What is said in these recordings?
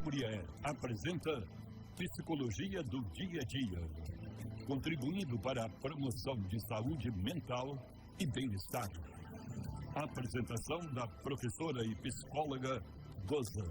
Muriel apresenta Psicologia do Dia a Dia, contribuindo para a promoção de saúde mental e bem-estar. Apresentação da professora e psicóloga Goza.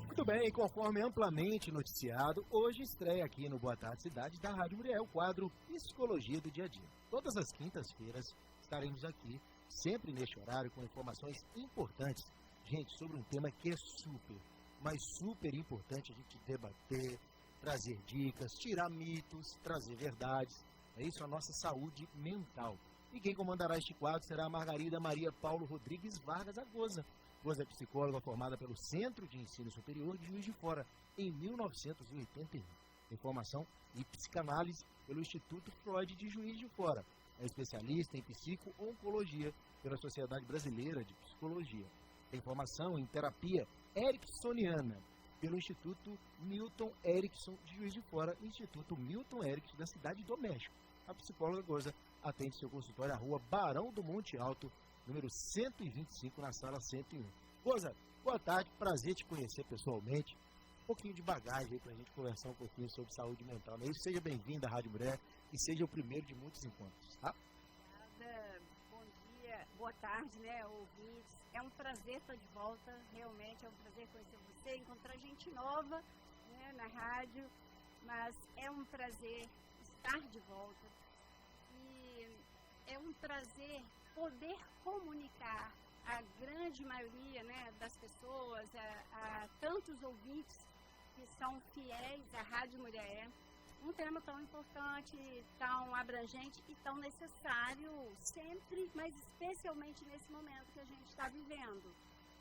Muito bem, conforme amplamente noticiado, hoje estreia aqui no Boa Tarde Cidade da Rádio Muriel o quadro Psicologia do Dia a Dia. Todas as quintas-feiras estaremos aqui, sempre neste horário, com informações importantes, gente, sobre um tema que é super importante a gente debater, trazer dicas, tirar mitos, trazer verdades. É isso, a nossa saúde mental. E quem comandará este quadro será a Margarida Maria Paulo Rodrigues Vargas, a Goza. Goza é psicóloga formada pelo Centro de Ensino Superior de Juiz de Fora, em 1981. Tem formação em psicanálise pelo Instituto Freud de Juiz de Fora. É especialista em psico-oncologia pela Sociedade Brasileira de Psicologia. Tem formação em terapia ericksoniana pelo Instituto Milton Erickson de Juiz de Fora e Instituto Milton Erickson da cidade do México. A psicóloga Goza atende seu consultório na rua Barão do Monte Alto, número 125, na sala 101. Goza, boa tarde, prazer te conhecer pessoalmente. Um pouquinho de bagagem aí pra gente conversar um pouquinho sobre saúde mental. Né? Seja bem-vinda à Rádio Mulher e seja o primeiro de muitos encontros, tá? Obrigada, bom dia, boa tarde, né, ouvintes. É um prazer estar de volta, realmente é um prazer conhecer você, encontrar gente nova, né, na rádio, mas é um prazer estar de volta e é um prazer poder comunicar a grande maioria, né, das pessoas, a tantos ouvintes que são fiéis à Rádio Mulher, um tema tão importante, tão abrangente e tão necessário sempre, mas especialmente nesse momento que a gente está vivendo.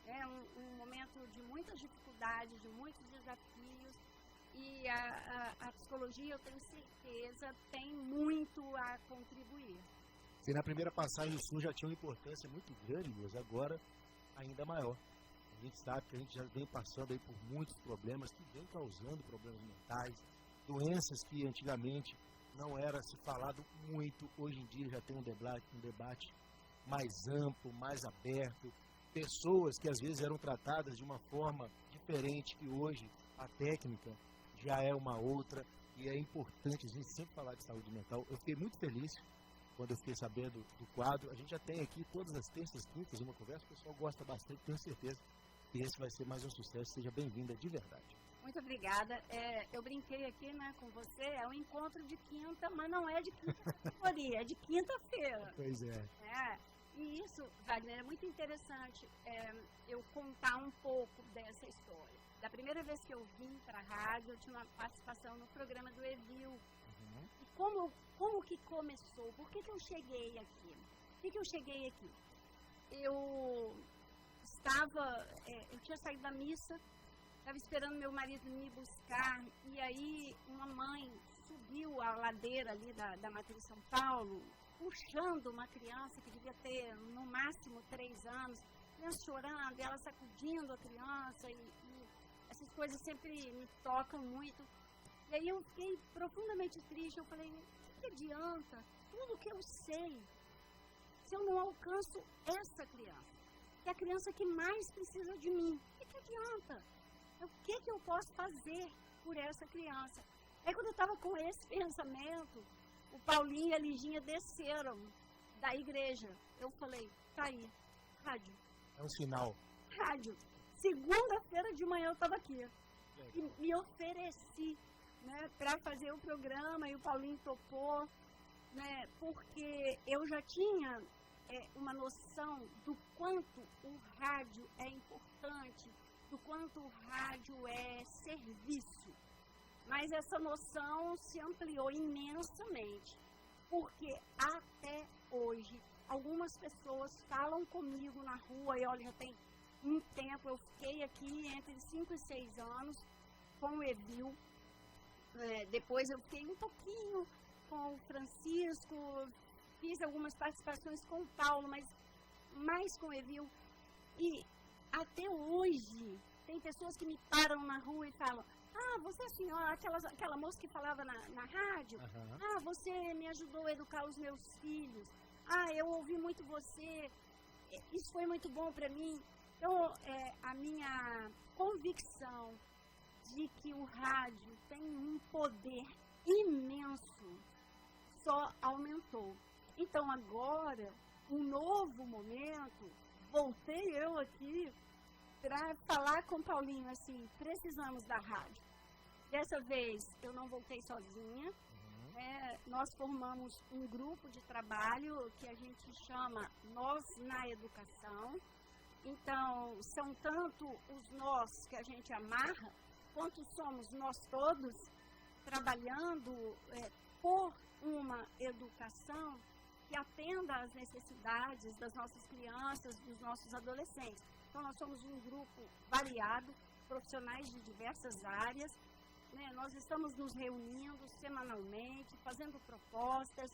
É um momento de muitas dificuldades, de muitos desafios e a psicologia, eu tenho certeza, tem muito a contribuir. Se na primeira passagem o SUS já tinha uma importância muito grande, mas agora ainda maior. A gente sabe que a gente já vem passando aí por muitos problemas que vem causando problemas mentais, doenças que antigamente não era se falado muito, hoje em dia já tem um debate mais amplo, mais aberto, pessoas que às vezes eram tratadas de uma forma diferente que hoje a técnica já é uma outra e é importante a gente sempre falar de saúde mental. Eu fiquei muito feliz quando eu fiquei sabendo do quadro. A gente já tem aqui todas as terças, quintas, uma conversa, o pessoal gosta bastante, tenho certeza que esse vai ser mais um sucesso. Seja bem-vinda de verdade. Muito obrigada. Eu brinquei aqui, né, com você, é um encontro de quinta, mas não é de quinta categoria, é de quinta-feira. Pois é. E isso, Wagner, é muito interessante eu contar um pouco dessa história. Da primeira vez que eu vim para a rádio, eu tinha uma participação no programa do Evil. E como que começou? Por que eu cheguei aqui? Por que eu cheguei aqui? Eu tinha saído da missa, estava esperando meu marido me buscar, e aí uma mãe subiu a ladeira ali da Matriz São Paulo, puxando uma criança que devia ter no máximo 3 anos, criança chorando, e ela sacudindo a criança, e essas coisas sempre me tocam muito. E aí eu fiquei profundamente triste, eu falei, o que adianta tudo que eu sei se eu não alcanço essa criança? Que é a criança que mais precisa de mim. O que adianta? O que eu posso fazer por essa criança? Aí quando eu estava com esse pensamento, o Paulinho e a Liginha desceram da igreja. Eu falei, tá aí, rádio. É um sinal. Rádio. Segunda-feira de manhã eu estava aqui. E me ofereci, né, para fazer o programa, e o Paulinho topou, né, porque eu já tinha uma noção do quanto o rádio é importante, do quanto o rádio é serviço. Mas essa noção se ampliou imensamente, porque até hoje algumas pessoas falam comigo na rua, e olha, já tem um tempo, eu fiquei aqui entre 5 e 6 anos com o Evil, depois eu fiquei um pouquinho com o Francisco, fiz algumas participações com o Paulo, mas mais com o Evil. E até hoje tem pessoas que me param na rua e falam, você é a senhora, aquela moça que falava na rádio, você me ajudou a educar os meus filhos, eu ouvi muito você. isso foi muito bom para mim. Então, a minha convicção de que o rádio tem um poder imenso só aumentou. Então, agora, um novo momento, voltei eu aqui para falar com o Paulinho, assim, precisamos da rádio. Dessa vez, eu não voltei sozinha. Nós formamos um grupo de trabalho que a gente chama Nós na Educação. Então, são tanto os nós que a gente amarra, quanto somos nós todos trabalhando por uma educação que atenda às necessidades das nossas crianças, dos nossos adolescentes. Então, nós somos um grupo variado, profissionais de diversas áreas. Nós estamos nos reunindo semanalmente, fazendo propostas,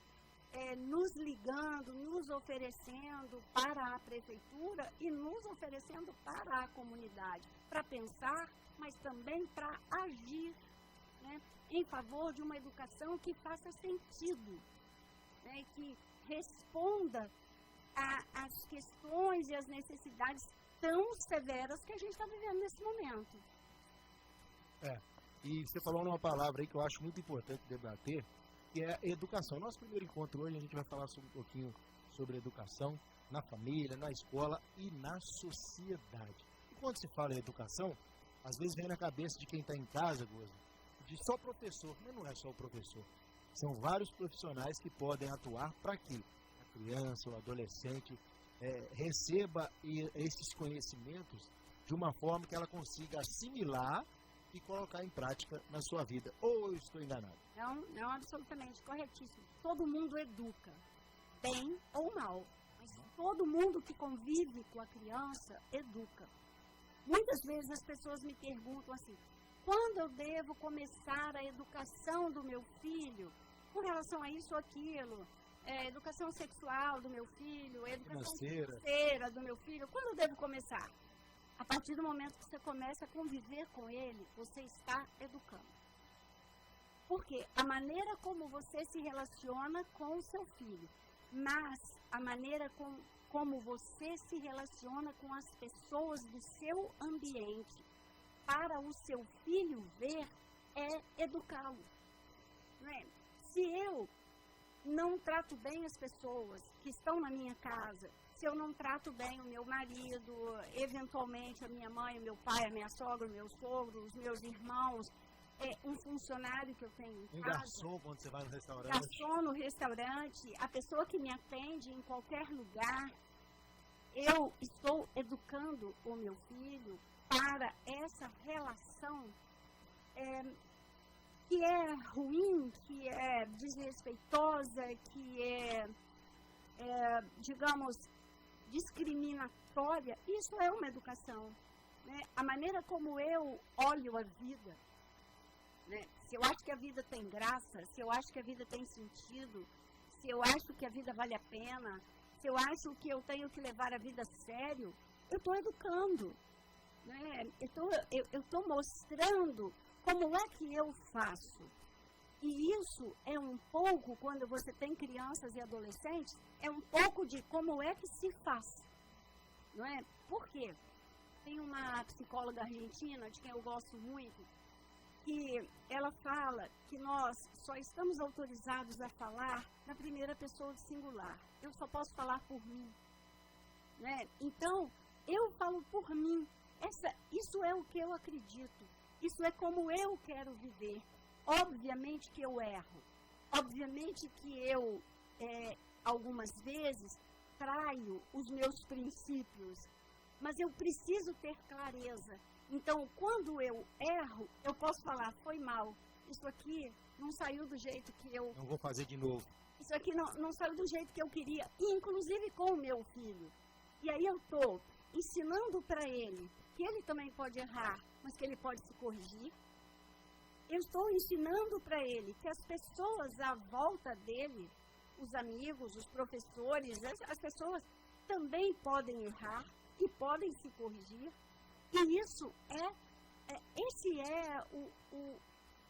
nos ligando, nos oferecendo para a prefeitura e nos oferecendo para a comunidade, para pensar, mas também para agir, em favor de uma educação que faça sentido, que responda às questões e às necessidades tão severas que a gente está vivendo nesse momento. E você falou uma palavra aí que eu acho muito importante debater, que é a educação. Nosso primeiro encontro hoje, a gente vai falar um pouquinho sobre educação na família, na escola e na sociedade. E quando se fala em educação, às vezes vem na cabeça de quem está em casa, de só professor, mas não é só o professor. São vários profissionais que podem atuar para que a criança, o adolescente, receba esses conhecimentos de uma forma que ela consiga assimilar e colocar em prática na sua vida. Ou eu estou enganado? Não, absolutamente corretíssimo. Todo mundo educa, bem ou mal. Mas todo mundo que convive com a criança educa. Muitas vezes as pessoas me perguntam assim, quando eu devo começar a educação do meu filho com relação a isso ou aquilo? Educação sexual do meu filho, educação financeira do meu filho, quando eu devo começar? A partir do momento que você começa a conviver com ele, você está educando. Porque a maneira como você se relaciona com o seu filho, mas a maneira como você se relaciona com as pessoas do seu ambiente, para o seu filho ver, é educá-lo. Se eu não trato bem as pessoas que estão na minha casa, se eu não trato bem o meu marido, eventualmente a minha mãe, o meu pai, a minha sogra, o meu sogro, os meus irmãos, um funcionário que eu tenho em casa. Garçom quando você vai no restaurante. Garçom no restaurante, a pessoa que me atende em qualquer lugar. Eu estou educando o meu filho para essa relação que é ruim, que é desrespeitosa, que digamos, discriminatória. Isso é uma educação. A maneira como eu olho a vida, se eu acho que a vida tem graça, se eu acho que a vida tem sentido, se eu acho que a vida vale a pena, se eu acho que eu tenho que levar a vida a sério, eu estou educando. Eu estou mostrando como é que eu faço. E isso é um pouco, quando você tem crianças e adolescentes, é um pouco de como é que se faz. Por quê? Tem uma psicóloga argentina, de quem eu gosto muito, que ela fala que nós só estamos autorizados a falar na primeira pessoa do singular. Eu só posso falar por mim. Então, eu falo por mim. Isso é o que eu acredito. Isso é como eu quero viver. Obviamente que eu erro. Obviamente que eu, algumas vezes, traio os meus princípios. Mas eu preciso ter clareza. Então, quando eu erro, eu posso falar, foi mal. Isso aqui não saiu do jeito que eu... Não vou fazer de novo. Isso aqui não saiu do jeito que eu queria. E, inclusive, com o meu filho. E aí eu estou ensinando para ele que ele também pode errar, mas que ele pode se corrigir. Eu estou ensinando para ele que as pessoas à volta dele, os amigos, os professores, as pessoas também podem errar e podem se corrigir. E isso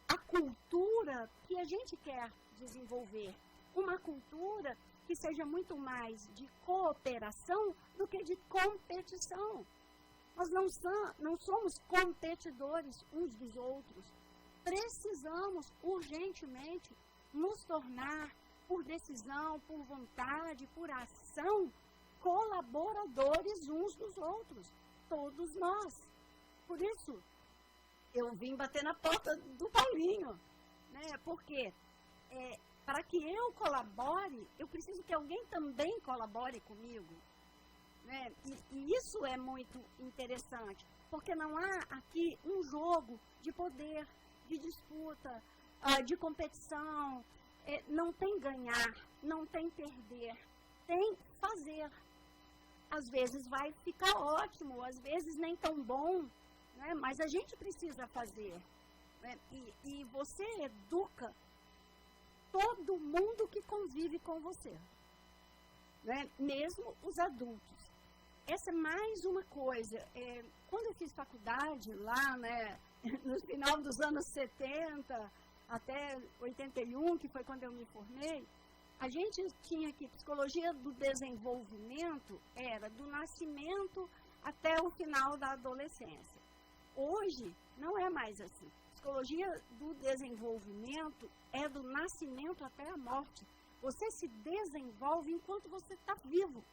a cultura que a gente quer desenvolver. Uma cultura que seja muito mais de cooperação do que de competição. Nós não somos competidores uns dos outros. Precisamos urgentemente nos tornar, por decisão, por vontade, por ação, colaboradores uns dos outros. Todos nós. Por isso, eu vim bater na porta do Paulinho, né? Porque para que eu colabore, eu preciso que alguém também colabore comigo. Né? E isso é muito interessante, porque não há aqui um jogo de poder, de disputa, de competição. Não tem ganhar, não tem perder, tem fazer. Às vezes vai ficar ótimo, às vezes nem tão bom, né? Mas a gente precisa fazer. Né? E você educa todo mundo que convive com você, né? Mesmo os adultos. Essa é mais uma coisa. Quando eu fiz faculdade, lá, né, no final dos anos 70, até 81, que foi quando eu me formei, a gente tinha que psicologia do desenvolvimento era do nascimento até o final da adolescência. Hoje, não é mais assim. Psicologia do desenvolvimento é do nascimento até a morte. Você se desenvolve enquanto você está vivo.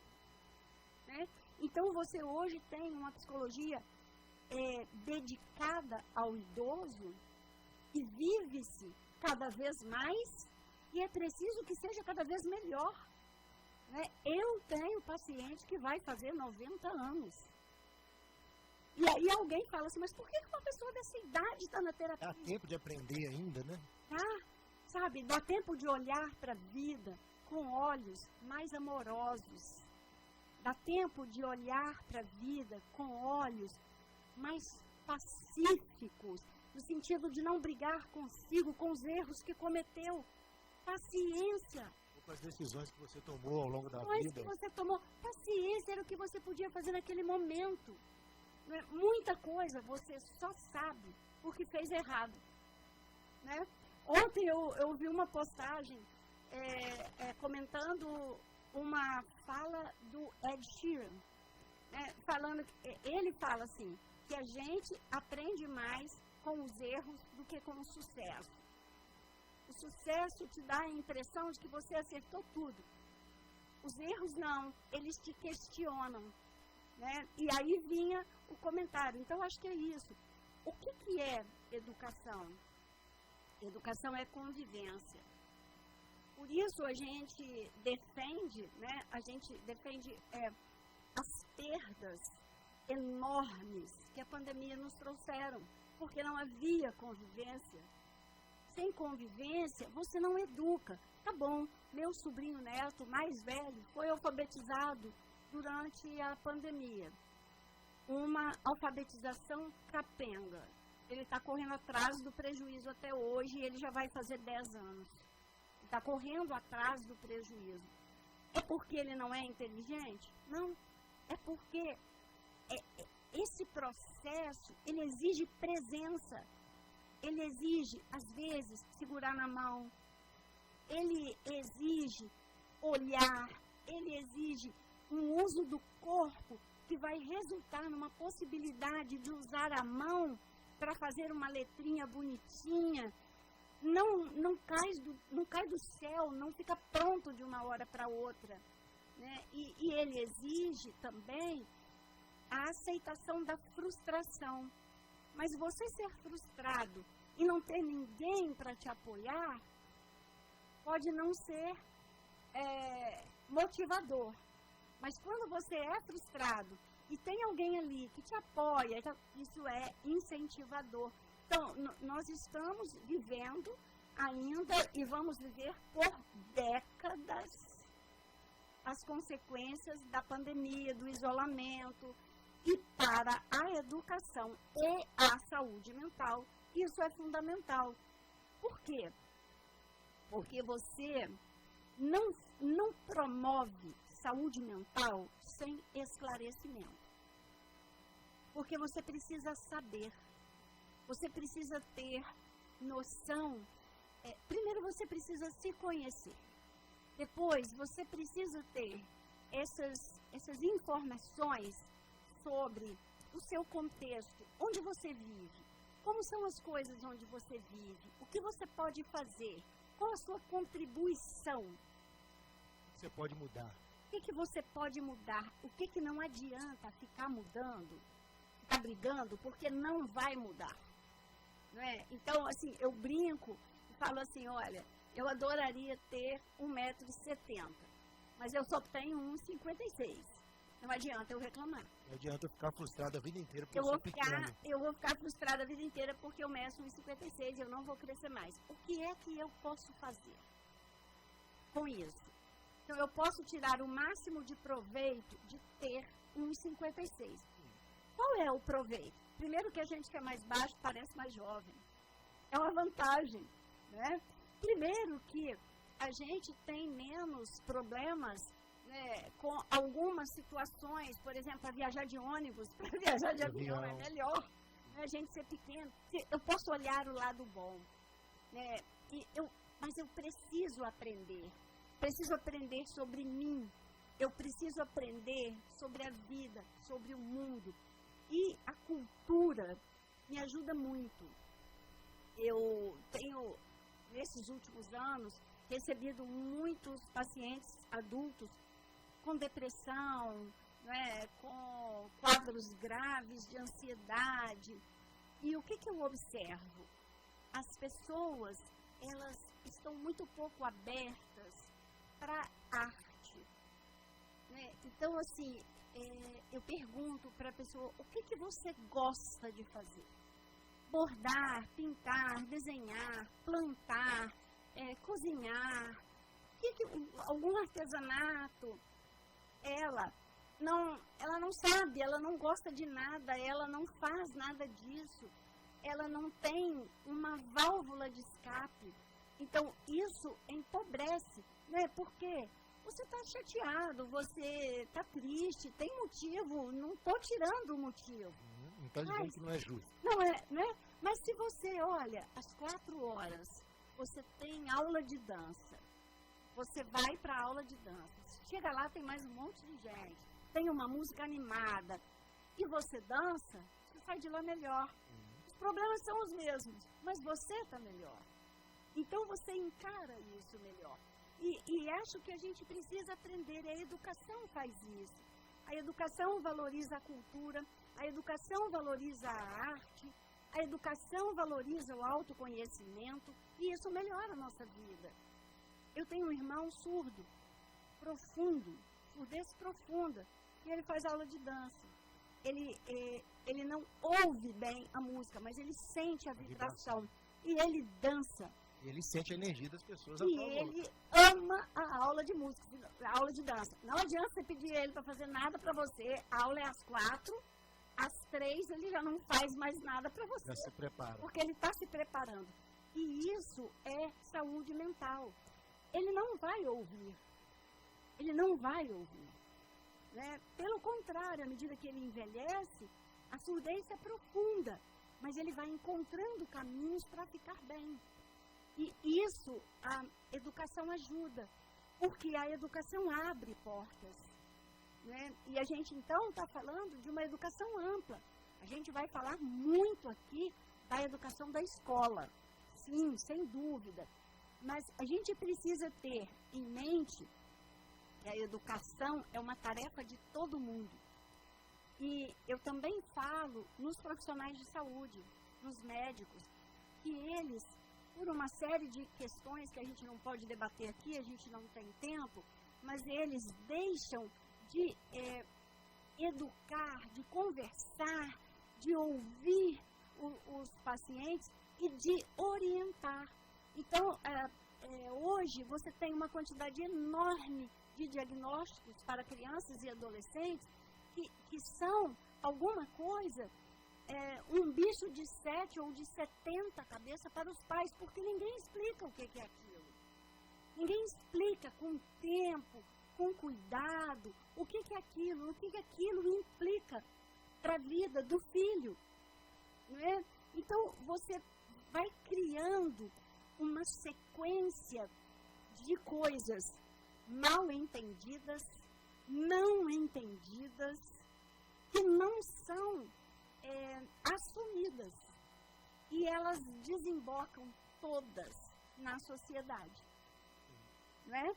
Né? Então, você hoje tem uma psicologia dedicada ao idoso e vive-se cada vez mais e é preciso que seja cada vez melhor. Né? Eu tenho paciente que vai fazer 90 anos. E aí alguém fala assim, mas por que uma pessoa dessa idade está na terapia? Dá tempo de aprender ainda, né? Sabe, dá tempo de olhar para a vida com olhos mais amorosos. Dá tempo de olhar para a vida com olhos mais pacíficos, no sentido de não brigar consigo, com os erros que cometeu. Paciência. Ou com as decisões que você tomou ao longo da vida. Que você tomou. Paciência era o que você podia fazer naquele momento. Né? Muita coisa você só sabe porque fez errado. Né? Ontem eu vi uma postagem comentando uma fala do Ed Sheeran, né? Falando que ele fala assim, que a gente aprende mais com os erros do que com o sucesso. O sucesso te dá a impressão de que você acertou tudo. Os erros não, eles te questionam. Né? E aí vinha o comentário. Então, acho que é isso. O que é educação? Educação é convivência. Por isso a gente defende, né? A gente defende as perdas enormes que a pandemia nos trouxeram, porque não havia convivência. Sem convivência, você não educa. Tá bom, meu sobrinho neto mais velho foi alfabetizado durante a pandemia. Uma alfabetização capenga. Ele está correndo atrás do prejuízo até hoje e ele já vai fazer 10 anos. Está correndo atrás do prejuízo. É porque ele não é inteligente? Não. É porque esse processo, ele exige presença. Ele exige, às vezes, segurar na mão. Ele exige olhar. Ele exige um uso do corpo que vai resultar numa possibilidade de usar a mão para fazer uma letrinha bonitinha. Não cai do céu, não fica pronto de uma hora para outra. Né? E ele exige também a aceitação da frustração. Mas você ser frustrado e não ter ninguém para te apoiar, pode não ser motivador. Mas quando você é frustrado e tem alguém ali que te apoia, isso é incentivador. Então, nós estamos vivendo ainda e vamos viver por décadas as consequências da pandemia, do isolamento. E para a educação e a saúde mental, isso é fundamental. Por quê? Porque você não promove saúde mental sem esclarecimento. Porque você precisa saber, você precisa ter noção. Primeiro você precisa se conhecer. Depois, você precisa ter essas informações sobre o seu contexto, onde você vive, como são as coisas onde você vive, o que você pode fazer, qual a sua contribuição, Você pode mudar. o que você pode mudar, o que não adianta ficar mudando, ficar brigando, porque não vai mudar. Não é? Então, assim, eu brinco e falo assim, olha, eu adoraria ter 1,70 m, mas eu só tenho 1,56 m. Não adianta eu reclamar. Não adianta eu ficar frustrado a vida inteira porque Eu eu vou, sou pequeno. eu vou ficar frustrada a vida inteira porque eu meço 1,56 m e eu não vou crescer mais. O que é que eu posso fazer com isso? Então, eu posso tirar o máximo de proveito de ter 1,56 m. Qual é o proveito? Primeiro que a gente que é mais baixo parece mais jovem. É uma vantagem, né? Primeiro que a gente tem menos problemas, né, com algumas situações, por exemplo, para viajar de ônibus, para viajar de avião é melhor, né, a gente ser pequeno. Eu posso olhar o lado bom, né, mas eu preciso aprender sobre mim, eu preciso aprender sobre a vida, sobre o mundo. E a cultura me ajuda muito. Eu tenho, nesses últimos anos, recebido muitos pacientes adultos com depressão, né, com quadros graves de ansiedade. E o que eu observo? As pessoas, elas estão muito pouco abertas para arte. Né? Então, assim, eu pergunto para a pessoa, o que você gosta de fazer? Bordar, pintar, desenhar, plantar, cozinhar, algum artesanato. Ela não sabe, ela não gosta de nada, ela não faz nada disso, ela não tem uma válvula de escape. Então, isso empobrece, né? Porque você está chateado, você está triste, tem motivo, não estou tirando o motivo. Não está dizendo que não é justo. Não é, né? Mas se você olha, às 4 horas, você tem aula de dança, você vai para a aula de dança, chega lá, tem mais um monte de gente, tem uma música animada, e você dança, você sai de lá melhor. Os problemas são os mesmos, mas você está melhor. Então, você encara isso melhor. E acho que a gente precisa aprender, a educação faz isso. A educação valoriza a cultura, a educação valoriza a arte, a educação valoriza o autoconhecimento, e isso melhora a nossa vida. Eu tenho um irmão surdo, profundo, surdez profunda, e ele faz aula de dança. Ele não ouve bem a música, mas ele sente a vibração, e ele dança. Ele sente a energia das pessoas. E ele ama a aula de música, a aula de dança. Não adianta você pedir ele para fazer nada para você. A aula é às 4, às 3 ele já não faz mais nada para você. Já se prepara. Porque ele está se preparando. E isso é saúde mental. Ele não vai ouvir. Ele não vai ouvir. Né? Pelo contrário, à medida que ele envelhece, a surdez é profunda. Mas ele vai encontrando caminhos para ficar bem. E isso a educação ajuda, porque a educação abre portas. Né? E a gente, então, está falando de uma educação ampla. A gente vai falar muito aqui da educação da escola. Sim, sem dúvida. Mas a gente precisa ter em mente que a educação é uma tarefa de todo mundo. E eu também falo nos profissionais de saúde, nos médicos, que eles, por uma série de questões que a gente não pode debater aqui, a gente não tem tempo, mas eles deixam de educar, de conversar, de ouvir os pacientes e de orientar. Então, hoje você tem uma quantidade enorme de diagnósticos para crianças e adolescentes que são alguma coisa, um bicho de 7 ou de 70 cabeças para os pais, porque ninguém explica o que é aquilo. Ninguém explica com tempo, com cuidado, o que é aquilo, o que aquilo implica para a vida do filho. Né? Então, você vai criando uma sequência de coisas mal entendidas, não entendidas, que não são assumidas. E elas desembocam todas na sociedade. Não é?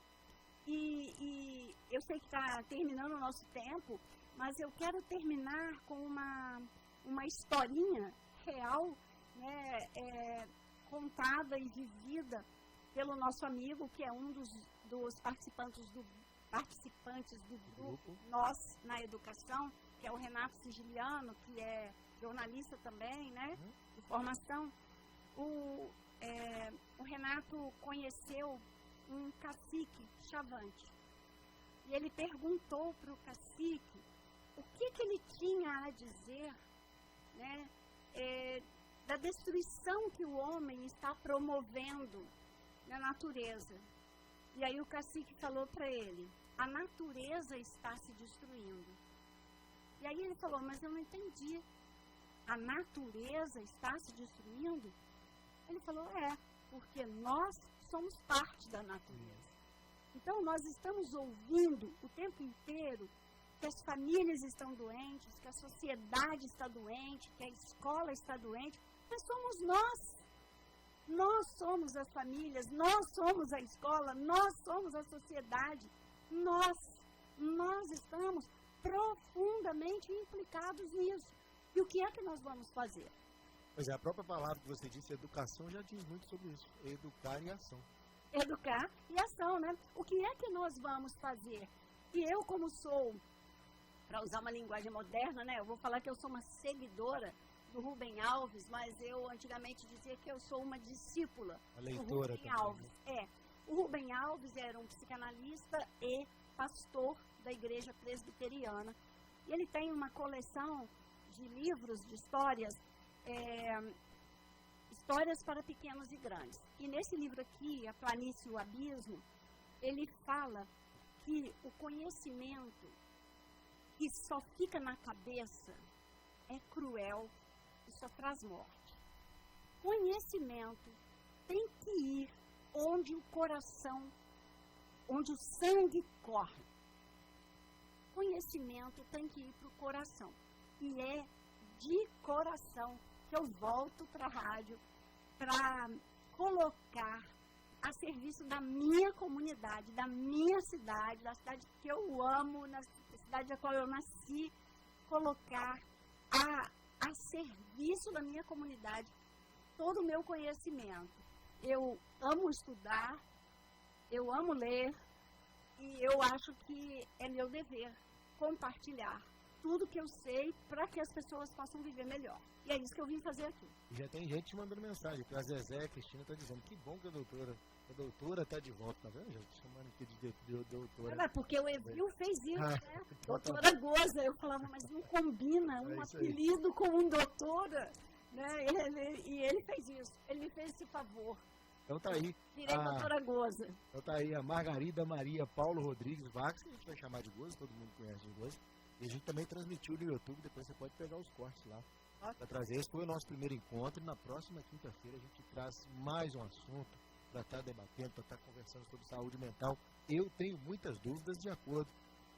E eu sei que está terminando o nosso tempo, mas eu quero terminar com uma historinha real, né, contada e vivida pelo nosso amigo, que é um dos participantes do grupo Nós na Educação, que é o Renato Sigiliano, que é jornalista também, né, de formação. O Renato conheceu um cacique chavante. E ele perguntou para o cacique o que ele tinha a dizer, né, da destruição que o homem está promovendo na natureza. E aí o cacique falou para ele: a natureza está se destruindo. E aí ele falou: mas eu não entendi. A natureza está se destruindo? Ele falou: porque nós somos parte da natureza. Então nós estamos ouvindo o tempo inteiro que as famílias estão doentes, que a sociedade está doente, que a escola está doente, mas somos nós. Nós somos as famílias, nós somos a escola, nós somos a sociedade. Nós estamos profundamente implicados nisso. E o que é que nós vamos fazer? Pois é, a própria palavra que você disse, educação, já diz muito sobre isso. Educar e ação. Educar e ação, né? O que é que nós vamos fazer? E eu, como sou, para usar uma linguagem moderna, né? Eu vou falar que eu sou uma seguidora do Rubem Alves, mas eu antigamente dizia que eu sou uma discípula do Rubem Alves. O Rubem Alves era um psicanalista e pastor da Igreja Presbiteriana. E ele tem uma coleção de livros, de histórias, histórias para pequenos e grandes. E nesse livro aqui, A Planície e o Abismo, ele fala que o conhecimento que só fica na cabeça é cruel e só traz morte. Conhecimento tem que ir onde o coração, onde o sangue corre. Conhecimento tem que ir para o coração. E é de coração que eu volto para a rádio para colocar a serviço da minha comunidade, da minha cidade, da cidade que eu amo, na cidade da qual eu nasci, colocar a serviço da minha comunidade todo o meu conhecimento. Eu amo estudar, eu amo ler e eu acho que é meu dever compartilhar tudo que eu sei para que as pessoas possam viver melhor. E é isso que eu vim fazer aqui. E já tem gente mandando mensagem. A Zezé, a Cristina está dizendo que bom que a doutora está de volta, tá vendo, gente? Chamando aqui de doutora. É porque o Evil fez isso, né? Doutora Goza. Eu falava, mas não combina um apelido com um doutora, né? E ele fez isso. Ele me fez esse favor. Então tá aí. Virei doutora Goza. Então tá aí a Margarida Maria Paulo Rodrigues Vargas, que a gente vai chamar de Goza, todo mundo conhece de Goza. E a gente também transmitiu no YouTube, depois você pode pegar os cortes lá para trazer. Esse foi o nosso primeiro encontro e na próxima quinta-feira a gente traz mais um assunto para estar debatendo, para estar conversando sobre saúde mental. Eu tenho muitas dúvidas, de acordo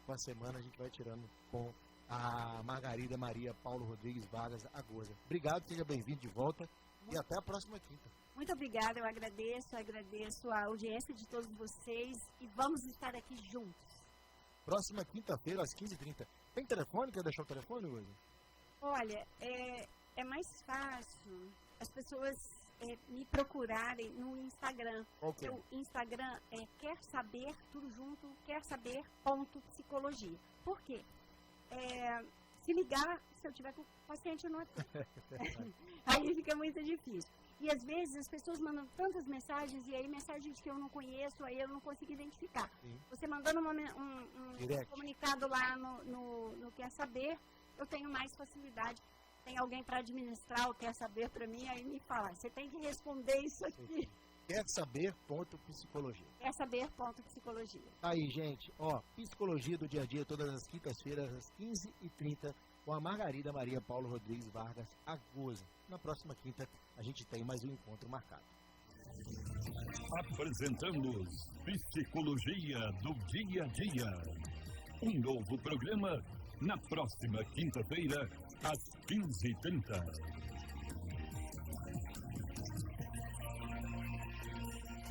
com a semana a gente vai tirando com a Margarida Maria Paulo Rodrigues Vargas, a Goza. Obrigado, seja bem-vindo de volta e até a próxima quinta. Muito obrigada, eu agradeço a audiência de todos vocês e vamos estar aqui juntos. Próxima quinta-feira, às 15h30. Tem telefone? Quer deixar o telefone, Goza? Olha, é mais fácil as pessoas me procurarem no Instagram. Okay. O Instagram é quer saber, tudo junto, quersaber.psicologia. Por quê? Se ligar, se eu tiver com o paciente, eu não atendo. Aí fica muito difícil. E às vezes as pessoas mandam tantas mensagens, e aí mensagens que eu não conheço, aí eu não consigo identificar. Sim. Você mandando um comunicado lá no Quer Saber, eu tenho mais facilidade. Tem alguém para administrar o Quer Saber para mim, aí me fala, você tem que responder isso aqui. Quersaber.psicologia. Quersaber.psicologia. Aí, gente, Psicologia do Dia a Dia, todas as quintas-feiras, às 15h30, com a Margarida Maria Paulo Rodrigues Vargas, a Goza. Na próxima quinta, a gente tem mais um encontro marcado. Apresentamos Psicologia do Dia a Dia. Um novo programa na próxima quinta-feira, às 15h30.